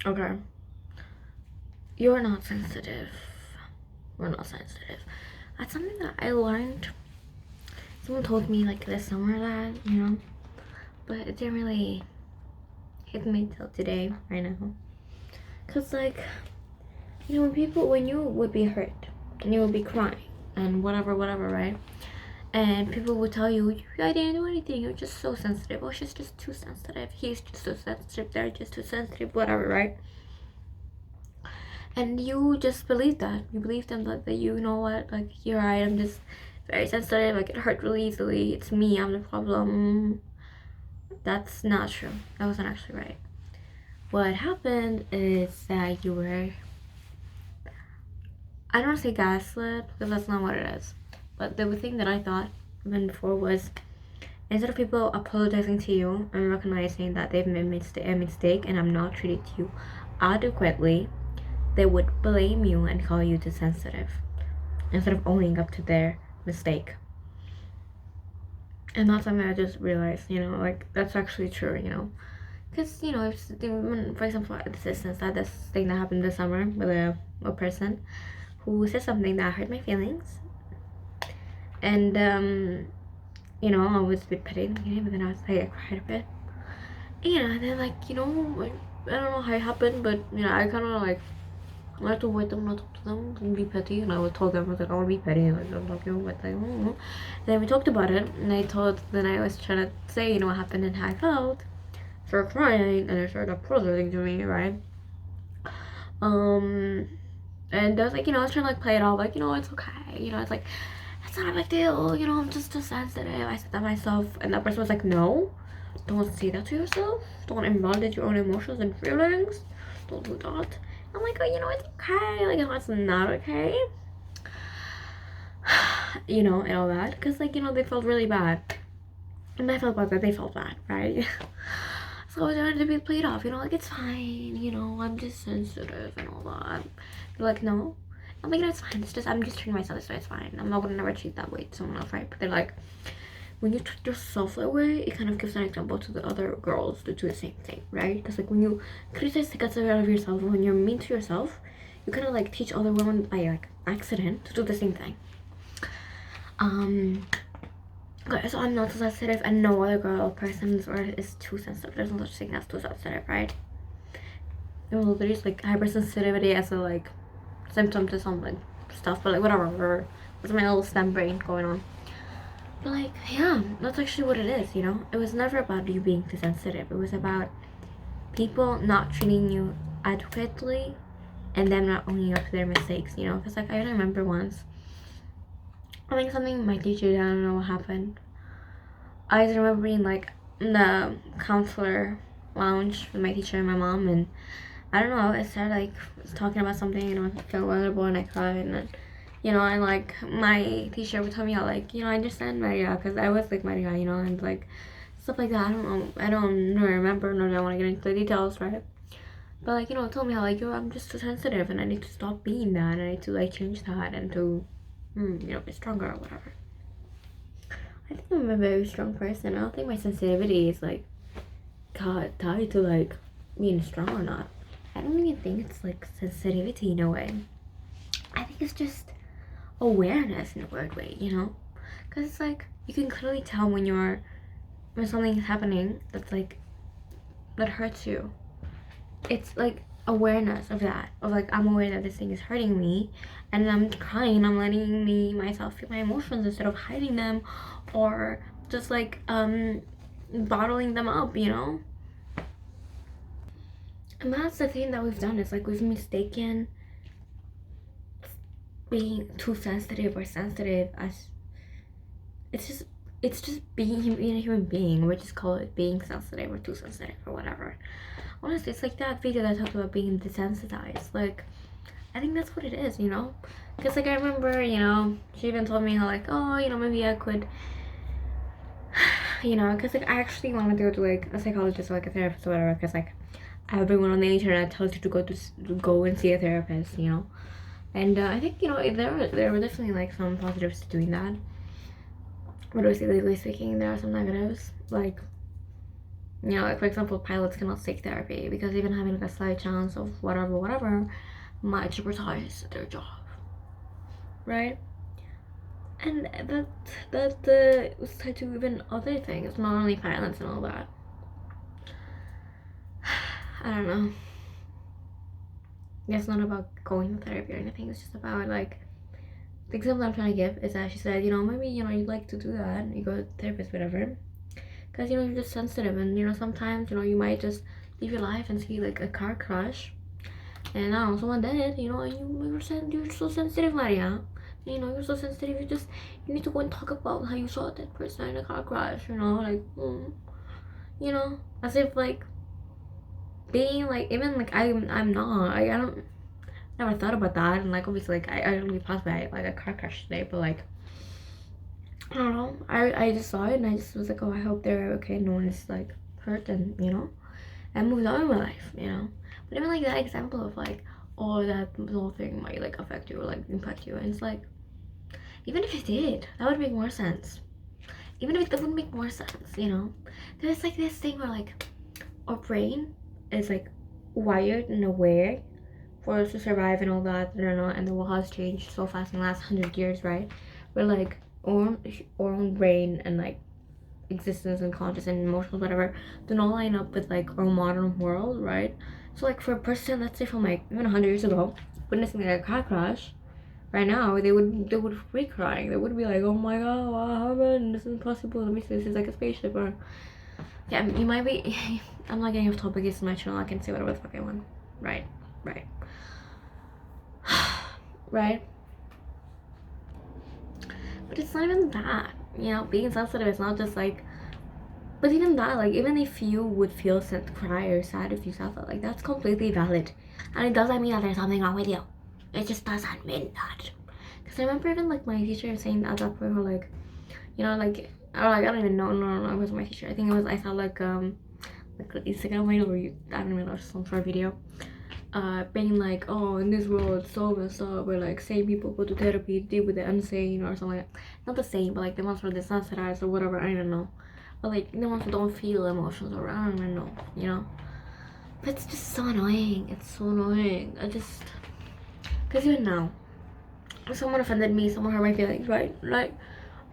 Okay. You're not sensitive. We're not sensitive. That's something that I learned. Someone told me like this summer that, but it didn't really hit me till today, right now. Cause like, when you would be hurt and you would be crying and whatever, right? And people would tell you, I didn't do anything, you're just so sensitive. Oh, she's just too sensitive. He's just so sensitive. They're just too sensitive, whatever, right? And you just believe that. You believe them that you know what, like, you're right, I'm just very sensitive, I get hurt really easily. It's me, I'm the problem. That's not true. That wasn't actually right. What happened is that you were, I don't want to say gaslit, because that's not what it is. But the thing that I thought even before was, instead of people apologizing to you and recognizing that they've made a mistake and I'm not treated you adequately, they would blame you and call you too sensitive instead of owning up to their mistake. And that's something I just realized, like, that's actually true. Because, for example, this instance, this thing that happened this summer with a person who said something that hurt my feelings. And, I was a bit petty in the beginning, but then I cried a bit. And then, like, I don't know how it happened, but, I kind of, like, I had to avoid them, not talk to them, and be petty. And I would tell them, I was like, I want to be petty, like, I'm talking about, like, And then we talked about it, and then I was trying to say, what happened and how I felt. Started crying, and I started apologizing to me, right? And I was like, I was trying to, like, play it off, like, it's okay, it's like, it's not a big deal, I'm just too sensitive. I said that myself, and that person was like, no, don't say that to yourself. Don't invalidate your own emotions and feelings. Don't do that. I'm like, oh, it's okay. Like, it's not okay. And all that. Because, like, they felt really bad. And I felt bad that they felt bad, right? So I was trying to be played off, like, it's fine, I'm just sensitive and all that. They're like, no. I'm like, no, it's fine. It's just, I'm just treating myself this way. It's fine. I'm not gonna never treat that way to someone else, right? But they're like, when you treat yourself that way, it kind of gives an example to the other girls to do the same thing, right? Because, like, when you criticize the guts out of yourself, when you're mean to yourself, you kind of, like, teach other women by, like, accident to do the same thing. Okay, so I'm not too sensitive, and no other girl or person in this world is too sensitive. There's no such thing as too sensitive, right? There's, like, hypersensitivity as a, like, symptom to some, like, stuff, but, like, whatever. That's my little STEM brain going on. But, like, yeah, that's actually what it is, It was never about you being too sensitive. It was about people not treating you adequately and them not owning up to their mistakes, Because, like, I remember once, I think something my teacher did, I don't know what happened. I was remembering, like, in the counselor lounge with my teacher and my mom, and I don't know, I started, like, talking about something, I felt vulnerable and I cried, and then, and, like, my teacher would tell me how, like, I understand Maria, because I was, like, Maria, and, like, stuff like that. I don't remember, nor do I want to get into the details, right? But, like, told me how, like, I'm just too sensitive, and I need to stop being that, and I need to, like, change that, and to, be stronger or whatever. I think I'm a very strong person. I don't think my sensitivity is, like, tied to, like, being strong or not. I don't even think it's, like, sensitivity in a way. I think it's just awareness in a weird way, Because it's, like, you can clearly tell when something is happening that's, like, that hurts you. It's, like, awareness of that. Of, like, I'm aware that this thing is hurting me, and I'm crying, I'm letting myself feel my emotions instead of hiding them, or just, like, bottling them up, And that's the thing that we've done, is, like, we've mistaken being too sensitive or sensitive as it's just being a human being. We just call it being sensitive or too sensitive or whatever. Honestly, it's like that video that talked about being desensitized. Like, I think that's what it is, Because, like, I remember, she even told me how, like, oh, maybe I could, because, like, I actually wanted to go to, like, a psychologist or, like, a therapist or whatever, because, like, everyone on the internet tells you to go and see a therapist, And I think, there were definitely, like, some positives to doing that. But obviously, legally speaking, there are some negatives. Like, You know, like for example, pilots cannot take therapy because even having like a slight chance of whatever might jeopardize their job, right? And that was tied to even other things, not only pilots and all that. I don't know. It's not about going to therapy or anything. It's just about like the example I'm trying to give is that she said, you know, maybe you know you'd like to do that. You go to therapist, whatever, because you know you're just sensitive, and you know sometimes you know you might just live your life and see like a car crash, and I don't know someone dead, you know, and you're so sensitive, Maria. You know you're so sensitive. You need to go and talk about how you saw that person in a car crash. You know, like you know, as if like being like even like I'm not I don't never thought about that, and like obviously like I only passed by like a car crash today, but like I don't know, I just saw it and I just was like, oh, I hope they're okay, no one is like hurt, and you know I moved on in my life, you know. But even like that example of like, oh, that whole thing might like affect you or like impact you, and it's like even if it did, that would make more sense. Even if it would make more sense, you know. There's like this thing where like our brain is like wired in a way for us to survive and all that, I don't know, and the world has changed so fast in the last 100 years, right? Where like our own brain and like existence and conscious and emotions, whatever, do not line up with like our modern world, right? So like for a person, let's say from like even 100 years ago, witnessing like a car crash, right now they would be crying. They would be like, oh my god, what happened? This is impossible. Let me see, this is like a spaceship, or yeah, you might be. I'm not getting off topic. It's my channel. I can say whatever the fuck I want. Right, right. Right? But it's not even that. You know, being sensitive is not just like. But even that, like, even if you would feel sad, cry or sad if you felt that, like, that's completely valid. And it doesn't mean that there's something wrong with you. It just doesn't mean that. Because I remember even, like, my teacher saying at that point, like, you know, like, I don't even know, no, it wasn't my teacher. I think it was, I saw, like an Instagram video or I don't even know, some sort of video. Being like, oh, in this world it's so messed up, where like sane people go to therapy, deal with the insane or something like that. Not the same, but like the ones who are desensitized or whatever, I don't know. But like the ones who don't feel emotions or I don't even know, you know. But it's just so annoying. It's so annoying. Because even now, if someone offended me, someone hurt my feelings, right? Like,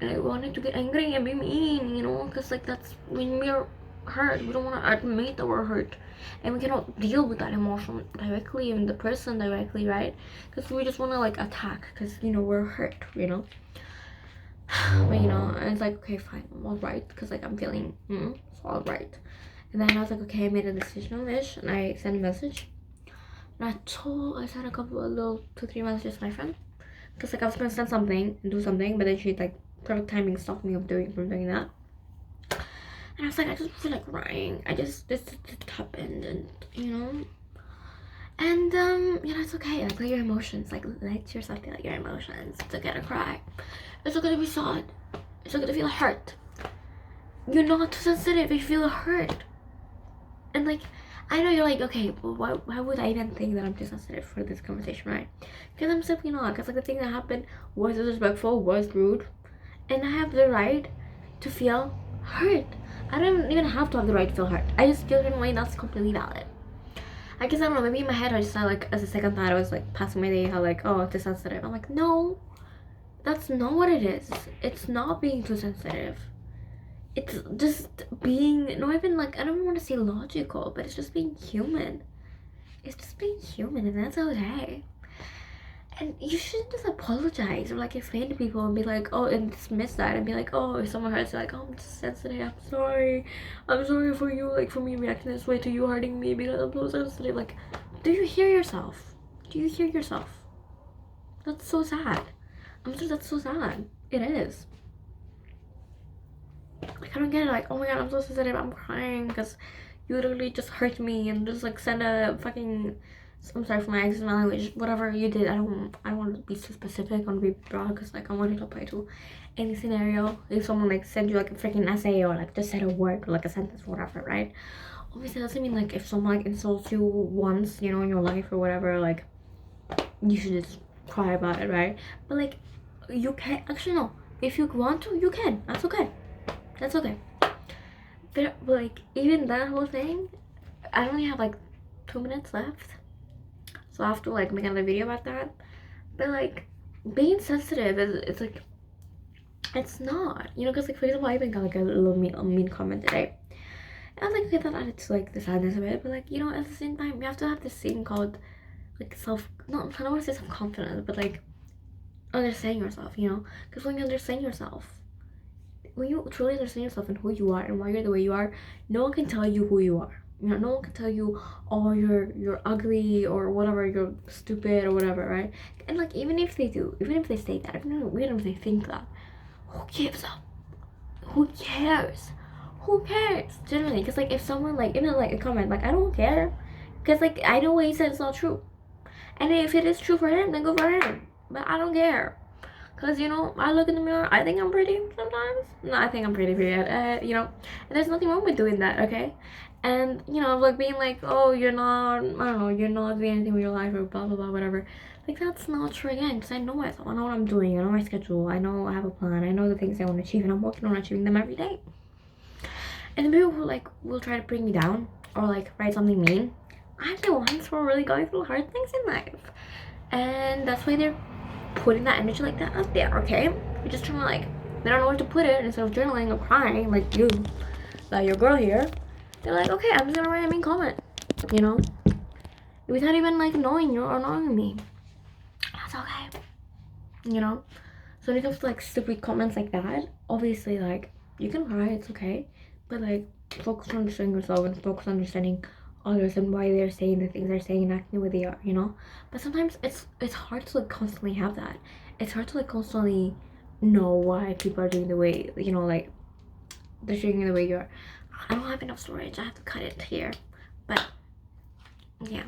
and I wanted to get angry and be mean, you know, because like that's when we're hurt. We don't want to admit that we're hurt, and we cannot deal with that emotion directly, even the person directly, right? Because we just want to like attack, because you know we're hurt, you know. But you know, and it's like, okay, fine, I'm all right, because like I'm feeling it's all right. And then I was like, okay, I made a decision on this, and I sent a message, and I sent a couple of little 2-3 messages to my friend, because like I was gonna send something and do something, but then she like perfect timing stopped me from doing that. And I was like, I just feel like crying. This happened, and you know. And you know, it's okay. Like let your emotions, like let yourself feel like your emotions. It's okay to cry. It's okay to be sad. It's okay to feel hurt. You're not too sensitive if you feel hurt. And like, I know you're like, okay, well, why would I even think that I'm too sensitive for this conversation, right? Because I'm simply not. Because like the thing that happened was disrespectful, was rude, and I have the right to feel hurt. I don't even have to have the right to feel hurt. I just feel in a way that's completely valid. I guess I don't know, maybe in my head I just thought like as a second thought I was like passing my day how like, oh, too sensitive. I'm like, no, that's not what it is. It's not being too sensitive. It's just being not even like, I don't even want to say logical, but it's just being human. It's just being human, and that's okay. And you shouldn't just apologize or like explain to people and be like, oh, and dismiss that and be like, oh, if someone hurts, like, oh, I'm just sensitive, I'm sorry for you, like for me reacting this way to you hurting me because I'm so sensitive. Like, do you hear yourself? That's so sad. I'm sure that's so sad. It is. Like, I don't get it. Like, oh my god, I'm so sensitive, I'm crying because you literally just hurt me, and just like send a fucking, I'm sorry for my accent, my language, whatever you did. I don't want to be too specific, I want to be broad, because like I want it to apply to any scenario. If someone like send you like a freaking essay or like just said a word or like a sentence or whatever, right? Obviously that doesn't mean like if someone like insults you once, you know, in your life or whatever, like you should just cry about it, right? But like you can actually, no, if you want to, you can. That's okay. But like even that whole thing, I only have like 2 minutes left, so I have to like make another video about that. But like being sensitive is it's like it's not, you know, because like for example, I even got like a little mean comment today. And I was like, okay, that added to like the sadness of it, but like, you know, at the same time, you have to have this thing called like I don't want to say self confidence, but like understanding yourself, you know, because when you understand yourself, when you truly understand yourself and who you are and why you're the way you are, no one can tell you who you are. You know, no one can tell you, oh, you're ugly or whatever, you're stupid or whatever, right? And like, even if they do, even if they say that, even if they think that, who gives up? Who cares? Who cares? Generally, because like if someone like even like a comment like I don't care, because like I know what he said is not true, and if it is true for him, then go for him. But I don't care. Cause you know, I look in the mirror. I think I'm pretty sometimes. No, I think I'm pretty period. You know, and there's nothing wrong with doing that. Okay, and you know, like being like, oh, you're not. I don't know, you're not doing anything with your life or blah blah blah whatever. Like that's not true again. Cause I know myself. I know what I'm doing. I know my schedule. I know I have a plan. I know the things I want to achieve, and I'm working on achieving them every day. And the people who like will try to bring me down or like write something mean, I'm the ones who are really going through hard things in life, and that's why they're putting that energy like that out there, okay? You're just trying to like, they don't know where to put it. Instead of journaling or crying like you, like your girl here, they're like, okay, I'm just gonna write a mean comment, you know? Without even like knowing you or knowing me. That's okay, you know? So when it comes to like stupid comments like that, obviously like, you can cry, it's okay. But like, focus on understanding yourself and focus on understanding others and why they're saying the things they're saying and acting the way they are, you know. But sometimes it's hard to like constantly have that. It's hard to like constantly know why people are doing the way, you know, like they're doing the way you are. I don't have enough storage. I have to cut it here, but yeah.